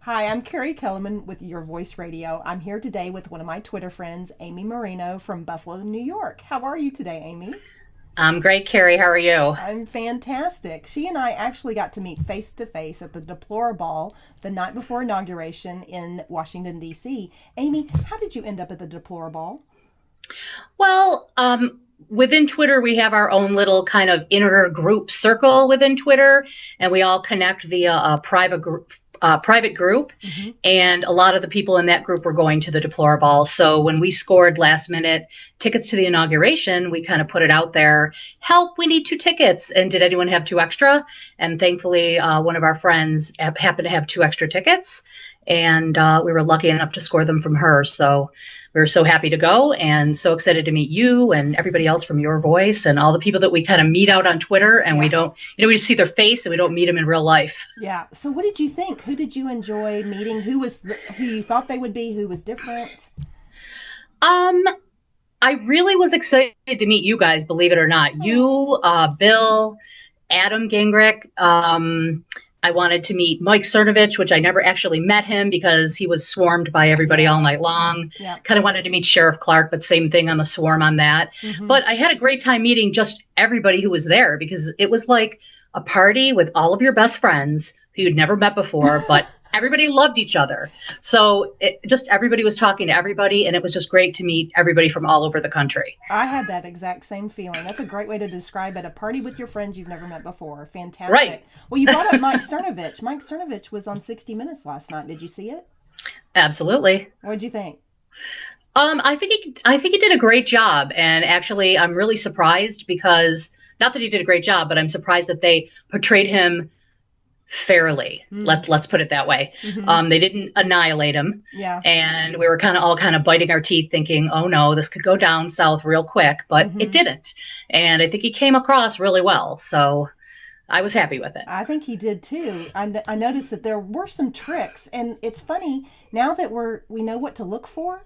Hi, I'm Carrie Kellerman with Your Voice Radio. I'm here today with one of my Twitter friends, Amy Marino from Buffalo, New York. How are you today, Amy? I'm great, Carrie. How are you? I'm fantastic. She and I actually got to meet face to face at the Deplore Ball the night before inauguration in Washington, D.C. Amy, how did you end up at the Deplore Ball? Well, within Twitter, we have our own little kind of inner group circle within Twitter, and we all connect via a private group. Hmm. And a lot of the people in that group were going to the Deplorable. So when we scored last minute tickets to the inauguration, we kind of put it out there, help, we need two tickets. And did anyone have two extra? And thankfully, one of our friends happened to have two extra tickets. And we were lucky enough to score them from her. So we were so happy to go and so excited to meet you and everybody else from Your Voice and all the people that we kind of meet out on Twitter. And we Yeah. don't, we just see their face and we don't meet them in real life. Yeah. So what did you think? Who did you enjoy meeting? Who you thought they would be? Who was different? Um, I really was excited to meet you guys, believe it or not. Oh, You, Bill, Adam Gingrich. I wanted to meet Mike Cernovich, which I never actually met him because he was swarmed by everybody all yeah. night long. Yeah. Kind of wanted to meet Sheriff Clark, but same thing on the swarm on that. Hmm. But I had a great time meeting just everybody who was there because it was like a party with all of your best friends who you'd never met before, but everybody loved each other. So just everybody was talking to everybody, and it was just great to meet everybody from all over the country. I had that exact same feeling. That's a great way to describe it. A party with your friends you've never met before. Right. Fantastic. Well, you brought up Mike Cernovich. Mike Cernovich was on 60 Minutes last night. Did you see it? Absolutely. What did you think? I think he did a great job, and actually, I'm really surprised because not that he did a great job, but I'm surprised that they portrayed him fairly. Mm. Let's put it that way. Hmm. They didn't annihilate him, Yeah. and we were kind of biting our teeth, thinking, "Oh no, this could go down south real quick," but it Hmm. didn't. And I think he came across really well, so I was happy with it. I think he did too. I noticed that there were some tricks, and it's funny now that we know what to look for.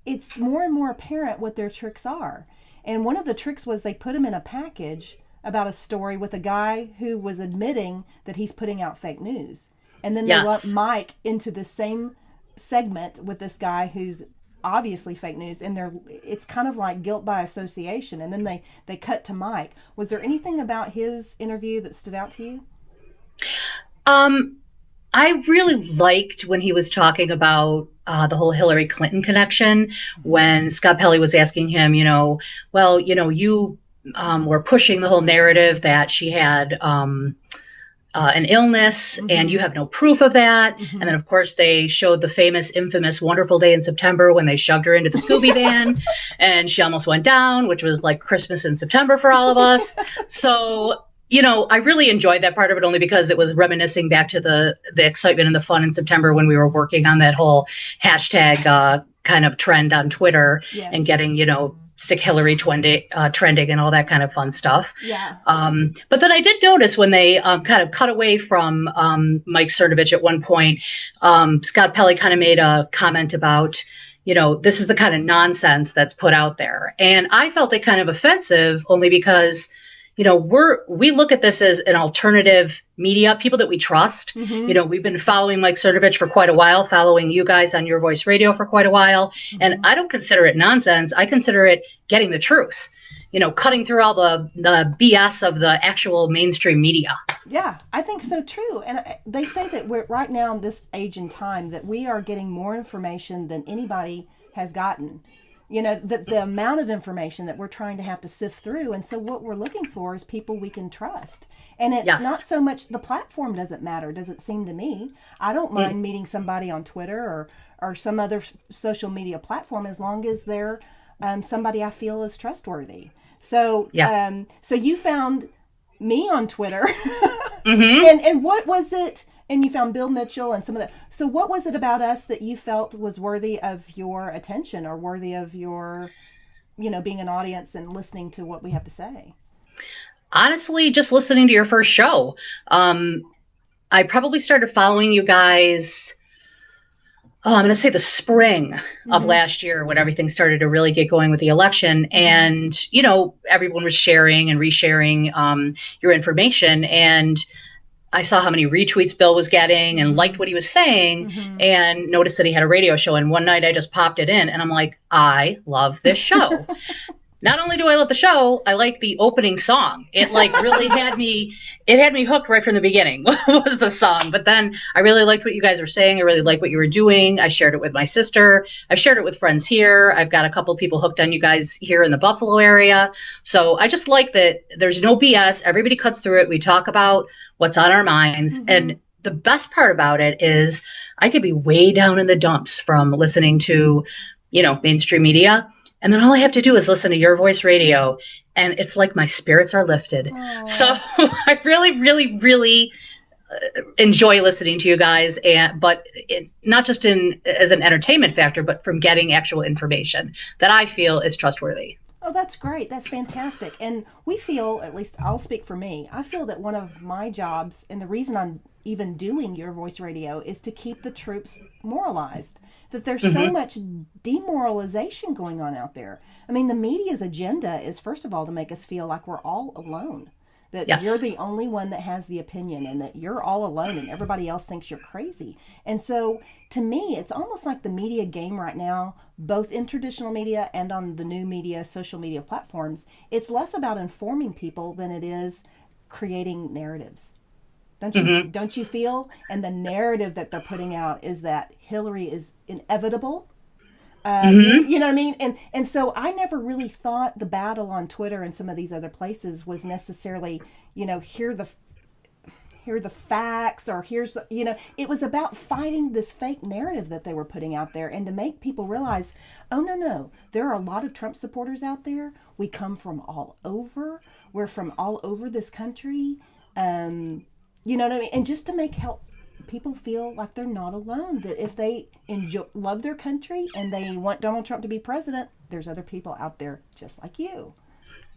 It's more and more apparent what their tricks are. And one of the tricks was they put him in a package about a story with a guy who was admitting that he's putting out fake news. And then they lump Yes. Mike into the same segment with this guy who's obviously fake news, and it's kind of like guilt by association. And then they cut to Mike. Was there anything about his interview that stood out to you? Um, I really liked when he was talking about the whole Hillary Clinton connection. When Scott Pelley was asking him, well, you were pushing the whole narrative that she had an illness and Mm-hmm. you have no proof of that. And Mm-hmm. then, of course, they showed the famous, infamous, wonderful day in September when they shoved her into the Scooby van and she almost went down, which was like Christmas in September for all of us. So, I really enjoyed that part of it only because it was reminiscing back to the excitement and the fun in September when we were working on that whole hashtag kind of trend on Twitter and Yes. getting, Sick Hillary trending and all that kind of fun stuff. Yeah. But then I did notice when they kind of cut away from Mike Cernovich at one point, Scott Pelley kind of made a comment about, this is the kind of nonsense that's put out there. And I felt it kind of offensive only because, we look at this as an alternative media, people that we trust. Mm-hmm. We've been following Mike Cernovich for quite a while, following you guys on Your Voice Radio for quite a while. And Mm-hmm. I don't consider it nonsense. I consider it getting the truth, cutting through all the BS of the actual mainstream media. Yeah, I think so too. And they say that we're right now in this age and time that we are getting more information than anybody has gotten. That the amount of information that we're trying to have to sift through. And so what we're looking for is people we can trust. And it's not Yes. so much the platform doesn't matter, does it seem to me. I don't Mm. mind meeting somebody on Twitter or some other social media platform as long as they're somebody I feel is trustworthy. So, Yeah. so you found me on Twitter, Hmm. and what was it? And you found Bill Mitchell and some of that. So, what was it about us that you felt was worthy of your attention or worthy of your, being an audience and listening to what we have to say? Honestly, just listening to your first show, I probably started following you guys. Oh, I'm going to say the spring of Mm-hmm. last year when everything started to really get going with the election. Mm-hmm. And, everyone was sharing and resharing your information. And I saw how many retweets Bill was getting and liked what he was saying and noticed that he had a radio show. And one night I just popped it in and I'm like, I love this show. Not only do I love the show, I like the opening song. It like really had me hooked right from the beginning was the song. But then I really liked what you guys were saying. I really liked what you were doing. I shared it with my sister. I've shared it with friends here. I've got a couple of people hooked on you guys here in the Buffalo area. So I just like that there's no BS. Everybody cuts through it. We talk about what's on our minds. And the best part about it is I could be way down in the dumps from listening to, mainstream media. And then all I have to do is listen to Your Voice Radio, and it's like my spirits are lifted. Aww. So I really, really, really enjoy listening to you guys, but not just as an entertainment factor, but from getting actual information that I feel is trustworthy. Oh, that's great. That's fantastic. And we feel, at least I'll speak for me, I feel that one of my jobs, and the reason I'm even doing Your Voice Radio, is to keep the troops moralized. That there's so much demoralization going on out there. I mean, the media's agenda is, first of all, to make us feel like we're all alone. That you're the only one that has the opinion and that you're all alone and everybody else thinks you're crazy. And so, to me, it's almost like the media game right now, both in traditional media and on the new media, social media platforms, it's less about informing people than it is creating narratives. Don't you feel? And the narrative that they're putting out is that Hillary is inevitable. You know what I mean? And so I never really thought the battle on Twitter and some of these other places was necessarily, here are the facts, or here's the, it was about fighting this fake narrative that they were putting out there, and to make people realize, oh, no, there are a lot of Trump supporters out there. We come from all over. We're from all over this country. You know what I mean? And just to help people feel like they're not alone, that if they love their country and they want Donald Trump to be president, there's other people out there just like you.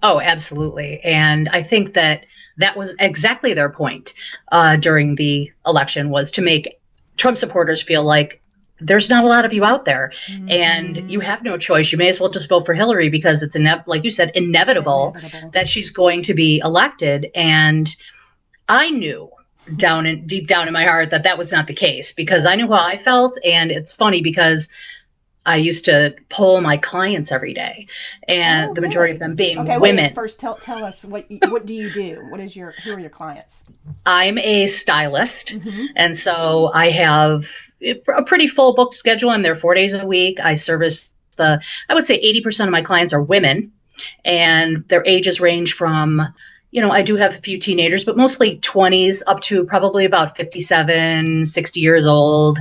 Oh, absolutely. And I think that was exactly their point during the election, was to make Trump supporters feel like there's not a lot of you out there and you have no choice. You may as well just vote for Hillary because it's, like you said, inevitable that she's going to be elected. And I knew deep down in my heart that was not the case, because I knew how I felt. And it's funny because I used to poll my clients every day, and the majority of them being women. Wait, first tell us what do you do? Who are your clients? I'm a stylist, and so I have a pretty full booked schedule. I'm there 4 days a week. I service I would say 80% of my clients are women, and their ages range from, I do have a few teenagers, but mostly 20s up to probably about 57, 60 years old.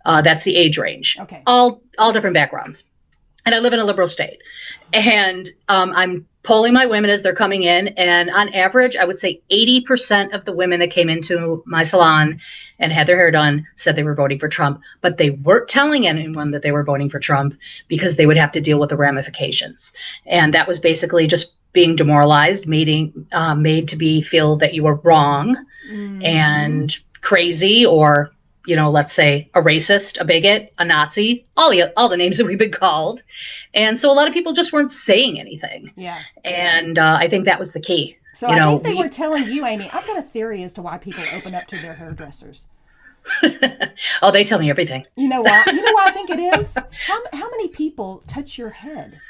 That's the age range. Okay. All different backgrounds. And I live in a liberal state. And I'm polling my women as they're coming in. And on average, I would say 80% of the women that came into my salon and had their hair done said they were voting for Trump. But they weren't telling anyone that they were voting for Trump because they would have to deal with the ramifications. And that was basically just being demoralized, made to feel that you were wrong and crazy, or, let's say a racist, a bigot, a Nazi, all the names that we've been called. And so a lot of people just weren't saying anything. Yeah. And I think that was the key. So I think they were telling you, Amy, I've got a theory as to why people open up to their hairdressers. Oh, they tell me everything. You know why? You know why I think it is? How many people touch your head?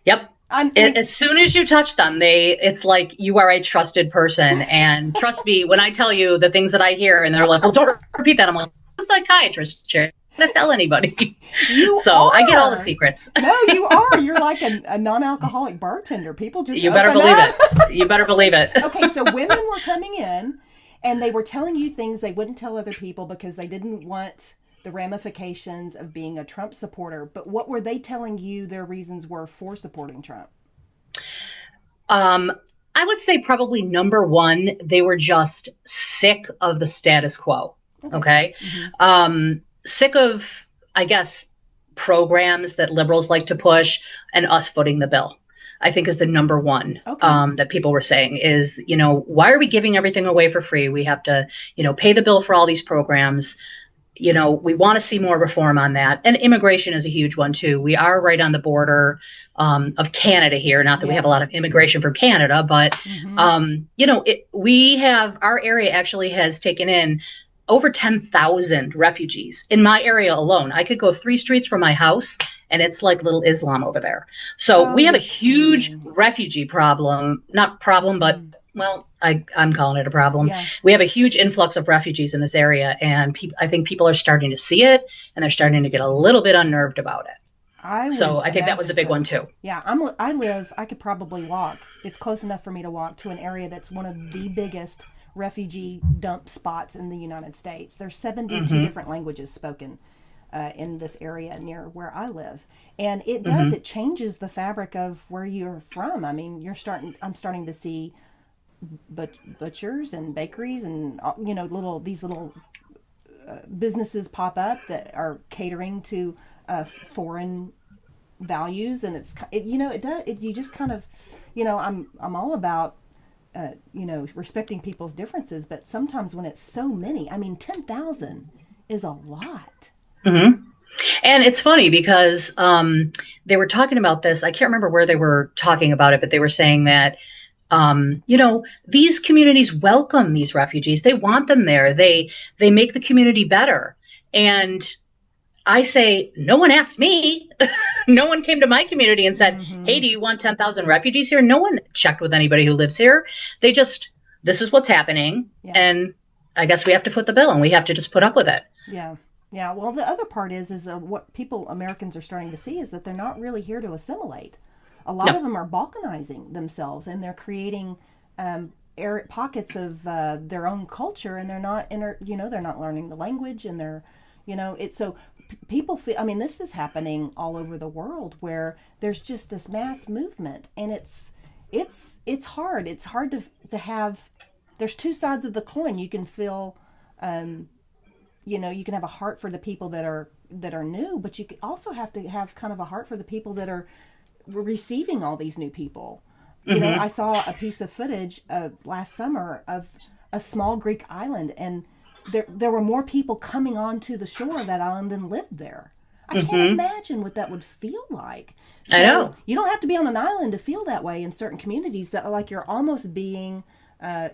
Yep. As soon as you touch them, it's like you are a trusted person. And trust me, when I tell you the things that I hear, and they're like, well, don't repeat that. I'm like, the psychiatrist chair. I'm not tell anybody. I get all the secrets. No, you are. You're like a non-alcoholic bartender. People just You better believe it. You better believe it. Okay, so women were coming in, and they were telling you things they wouldn't tell other people because they didn't want the ramifications of being a Trump supporter. But what were they telling you their reasons were for supporting Trump? I would say probably number one, they were just sick of the status quo. Okay. Sick of, I guess, programs that liberals like to push, and us footing the bill, I think, is the number one that people were saying is, why are we giving everything away for free? We have to, pay the bill for all these programs. we want to see more reform on that. And immigration is a huge one too. We are right on the border of Canada here. Not that we have a lot of immigration from Canada, but our area actually has taken in over 10,000 refugees in my area alone. I could go 3 streets from my house and it's like little Islam over there. So we have a huge refugee problem, not problem, but well, I'm calling it a problem. Yeah. We have a huge influx of refugees in this area, and I think people are starting to see it, and they're starting to get a little bit unnerved about it. I think that was a big one too. Yeah, I could probably walk. It's close enough for me to walk to an area that's one of the biggest refugee dump spots in the United States. There's 72 different languages spoken in this area near where I live. And it does, it changes the fabric of where you're from. I mean, I'm starting to see butchers and bakeries and these little businesses pop up that are catering to foreign values, and you just kind of I'm all about respecting people's differences, but sometimes when it's so many, 10,000 is a lot. And it's funny because they were talking about this. I can't remember where they were talking about it, but they were saying that these communities welcome these refugees. They want them there. They make the community better. And I say, no one asked me. No one came to my community and said, hey, do you want 10,000 refugees here? No one checked with anybody who lives here. This is what's happening. Yeah. And I guess we have to foot the bill and we have to just put up with it. Yeah. Yeah. Well, the other part is what Americans are starting to see is that they're not really here to assimilate. A lot of them are balkanizing themselves, and they're creating pockets of their own culture, and they're not they're not learning the language, and they're people feel. This is happening all over the world where there's just this mass movement, and it's hard. It's hard to have. There's two sides of the coin. You can feel, you can have a heart for the people that are new, but you also have to have kind of a heart for the people that are receiving all these new people. I saw a piece of footage last summer of a small Greek island, and there were more people coming onto the shore of that island than lived there. I can't imagine what that would feel like. So I know. You don't have to be on an island to feel that way in certain communities that are like you're almost being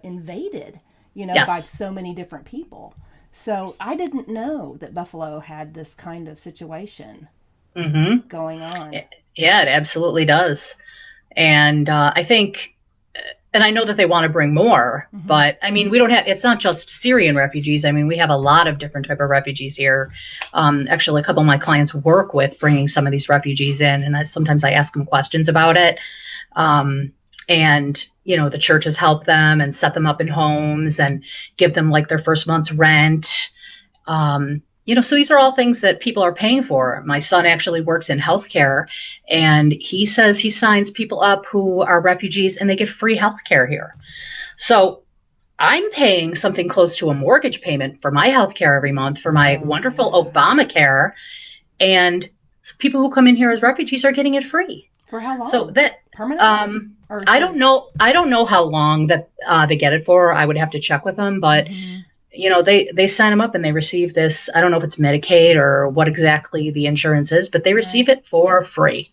invaded, by so many different people. So I didn't know that Buffalo had this kind of situation going on. Yeah, it absolutely does. And I think, and I know that they want to bring more, but it's not just Syrian refugees. We have a lot of different type of refugees here. Actually, a couple of my clients work with bringing some of these refugees in, and sometimes I ask them questions about it. And, the churches help them and set them up in homes and give them like their first month's rent. So these are all things that people are paying for. My son actually works in healthcare, and he says he signs people up who are refugees and they get free healthcare here. So I'm paying something close to a mortgage payment for my healthcare every month for my wonderful Obamacare, and people who come in here as refugees are getting it free. For how long? So that permanent? I don't know how long that they get it for. I would have to check with them, but. They sign them up and they receive this. I don't know if it's Medicaid or what exactly the insurance is, but they receive it for free.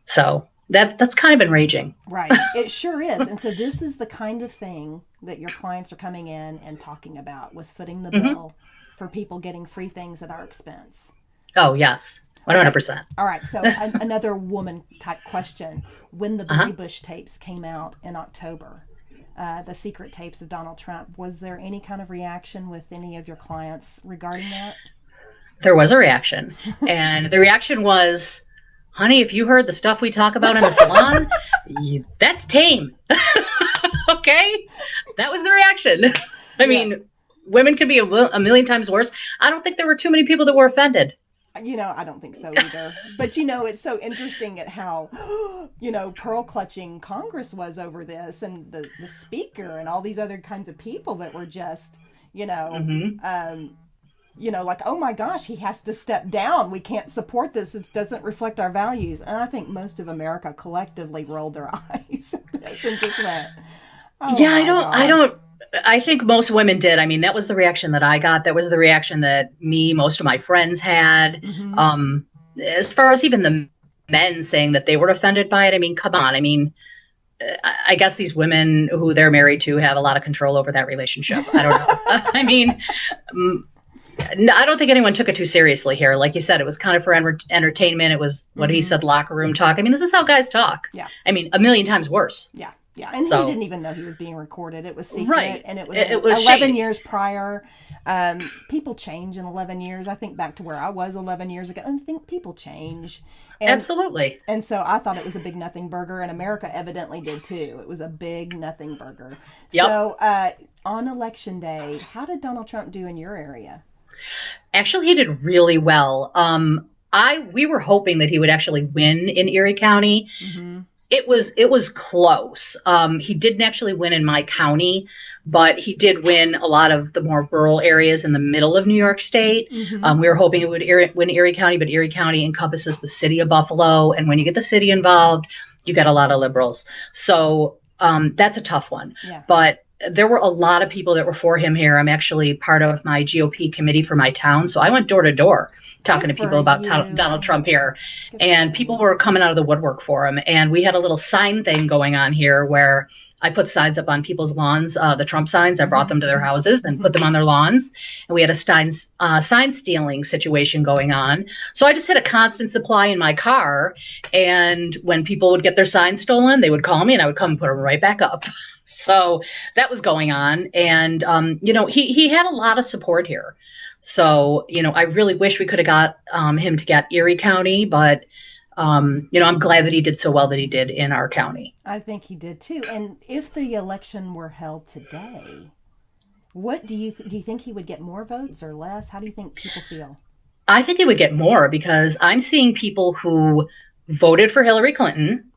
So that's kind of enraging. Right. It sure is. And so this is the kind of thing that your clients are coming in and talking about, was footing the bill for people getting free things at our expense. Oh, yes. 100%. Okay. All right. So another woman type question. When the Billy Bush tapes came out in October, the secret tapes of Donald Trump, was there any kind of reaction with any of your clients regarding that? There was a reaction. And the reaction was, honey, if you heard the stuff we talk about in the salon, that's tame. Okay? That was the reaction. I mean, women could be a million times worse. I don't think there were too many people that were offended. I don't think so either. But, it's so interesting at how, pearl clutching Congress was over this, and the speaker and all these other kinds of people that were just, like, oh my gosh, he has to step down. We can't support this. It doesn't reflect our values. And I think most of America collectively rolled their eyes at this and just went, oh, yeah, I think most women did. I mean, that was the reaction that I got. That was the reaction that most of my friends had. Mm-hmm. As far as even the men saying that they were offended by it, I mean, come on. I mean, I guess these women who they're married to have a lot of control over that relationship. I don't know. I mean, I don't think anyone took it too seriously here. Like you said, it was kind of for entertainment. It was what he said, locker room talk. I mean, this is how guys talk. Yeah. I mean, a million times worse. Yeah. Yeah. And he didn't even know he was being recorded. It was secret. Right. And it was 11 shady. years prior. People change in 11 years. I think back to where I was 11 years ago. I think people change. Absolutely. And so I thought it was a big nothing burger, and America evidently did too. It was a big nothing burger. Yep. So on Election Day, how did Donald Trump do in your area? Actually, he did really well. We were hoping that he would actually win in Erie County. Mm-hmm. It was close. He didn't actually win in my county, but he did win a lot of the more rural areas in the middle of New York State. Mm-hmm. We were hoping it would win Erie County, but Erie County encompasses the city of Buffalo. And when you get the city involved, you get a lot of liberals. So that's a tough one. Yeah. But there were a lot of people that were for him here. I'm actually part of my GOP committee for my town. So I went door to door talking to people about Donald Trump here. And people were coming out of the woodwork for him. And we had a little sign thing going on here where I put signs up on people's lawns, the Trump signs. I brought them to their houses and put them on their lawns. And we had a sign stealing situation going on. So I just had a constant supply in my car. And when people would get their signs stolen, they would call me and I would come and put them right back up. So that was going on. And, he had a lot of support here. So, I really wish we could have got him to get Erie County, but, I'm glad that he did so well that he did in our county. I think he did too. And if the election were held today, what do you think he would get more votes or less? How do you think people feel? I think he would get more because I'm seeing people who voted for Hillary Clinton,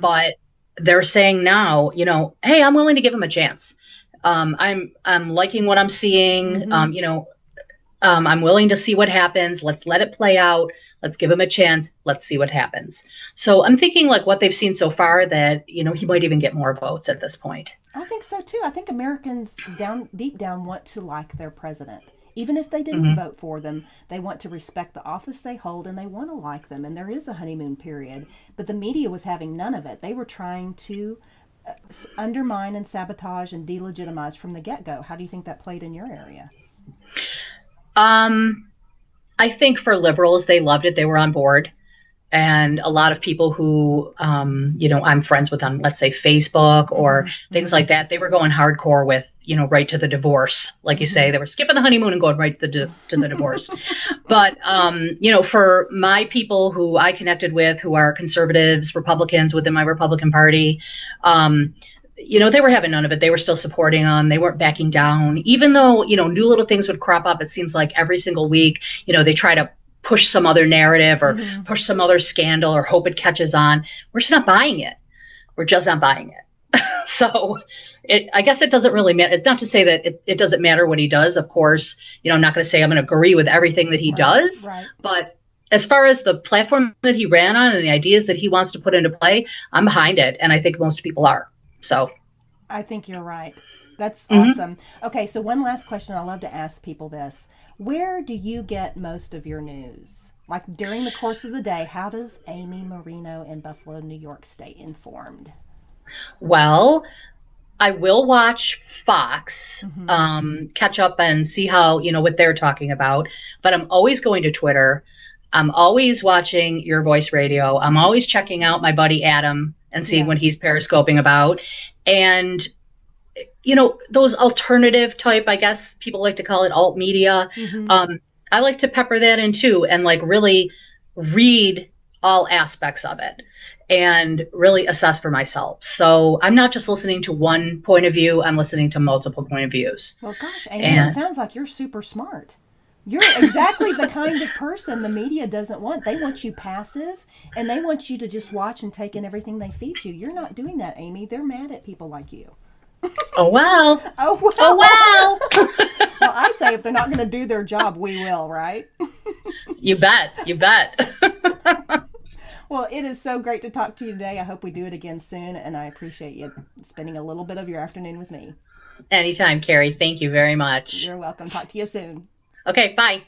but they're saying now, hey, I'm willing to give him a chance. I'm liking what I'm seeing. I'm willing to see what happens. Let's let it play out. Let's give him a chance. Let's see what happens. So I'm thinking like what they've seen so far that, he might even get more votes at this point. I think so too. I think Americans deep down want to like their president. Even if they didn't vote for them, they want to respect the office they hold and they want to like them. And there is a honeymoon period, but the media was having none of it. They were trying to undermine and sabotage and delegitimize from the get-go. How do you think that played in your area? I think for liberals, they loved it. They were on board. And a lot of people who, I'm friends with on, let's say, Facebook or things like that, they were going hardcore with, right to the divorce. Like you say, they were skipping the honeymoon and going right to the divorce. But, for my people who I connected with, who are conservatives, Republicans within my Republican Party, they were having none of it. They were still supporting them. They weren't backing down. Even though, new little things would crop up, it seems like every single week, they try to push some other narrative or push some other scandal or hope it catches on. We're just not buying it. We're just not buying it. So I guess it doesn't really matter. It's not to say that it doesn't matter what he does. Of course, I'm not going to say I'm going to agree with everything that he does. Right. But as far as the platform that he ran on and the ideas that he wants to put into play, I'm behind it. And I think most people are. So I think you're right. That's awesome. Okay, so one last question. I love to ask people this. Where do you get most of your news? Like during the course of the day, how does Amy Marino in Buffalo, New York stay informed? Well, I will watch Fox, catch up and see how, what they're talking about. But I'm always going to Twitter. I'm always watching Your Voice Radio. I'm always checking out my buddy Adam and seeing what he's periscoping about. And, those alternative type, I guess people like to call it alt media. I like to pepper that in too and like really read all aspects of it and really assess for myself. So I'm not just listening to one point of view. I'm listening to multiple point of views. Well, gosh, Amy, it sounds like you're super smart. You're exactly the kind of person the media doesn't want. They want you passive, and they want you to just watch and take in everything they feed you. You're not doing that, Amy. They're mad at people like you. Oh, well. Oh, well. Oh, well. Well, I say if they're not going to do their job, we will, right? You bet. You bet. Well, it is so great to talk to you today. I hope we do it again soon, and I appreciate you spending a little bit of your afternoon with me. Anytime, Carrie. Thank you very much. You're welcome. Talk to you soon. Okay, bye.